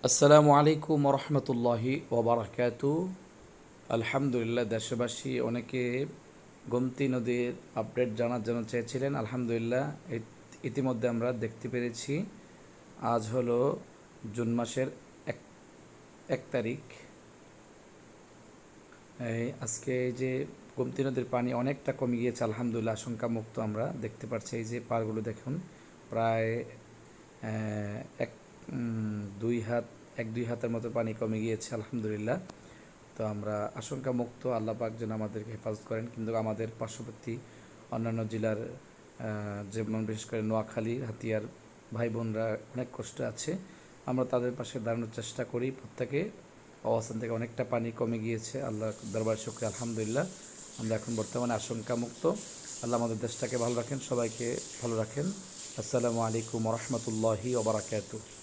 আসসালামু আলাইকুম রহমতুল্লাহি ওবরাকাতু। আলহামদুলিল্লাহ, দেশবাসী অনেকে গোমতী নদীর আপডেট জানার জন্য চেয়েছিলেন। আলহামদুলিল্লাহ, ইতিমধ্যে আমরা দেখতে পেরেছি। আজ হলো জুন মাসের এক এক তারিখ। আজকে এই যে গোমতী নদীর পানি অনেকটা কমে গিয়েছে, আলহামদুলিল্লাহ, আশঙ্কা মুক্ত আমরা দেখতে পাচ্ছি। এই যে পাড়গুলো দেখুন, প্রায় এক দুই হাত দুই হাতের মতো পানি কমে গিয়েছে, আলহামদুলিল্লাহ। তো আমরা আশঙ্কা মুক্ত, আল্লাহ পাক যেন আমাদেরকে হেফাজত করেন। কিন্তু আমাদের পার্শ্ববর্তী অন্যান্য জেলার যেমন বিশেষ করে নোয়াখালী, হাতিয়ার ভাই বোনরা অনেক কষ্ট আছে। আমরা তাদের পাশে দাঁড়ানোর চেষ্টা করি। প্রত্যেকে অবস্থান থেকে অনেকটা পানি কমে গিয়েছে, আল্লাহ দরবার শুকরিয়া, আলহামদুলিল্লাহ। আমরা এখন বর্তমানে আশঙ্কা মুক্ত। আল্লাহ আমাদের দেশটাকে ভালো রাখেন, সবাইকে ভালো রাখেন। আসসালামু আলাইকুম রহমতুল্লাহি ওবরাকাতুহু।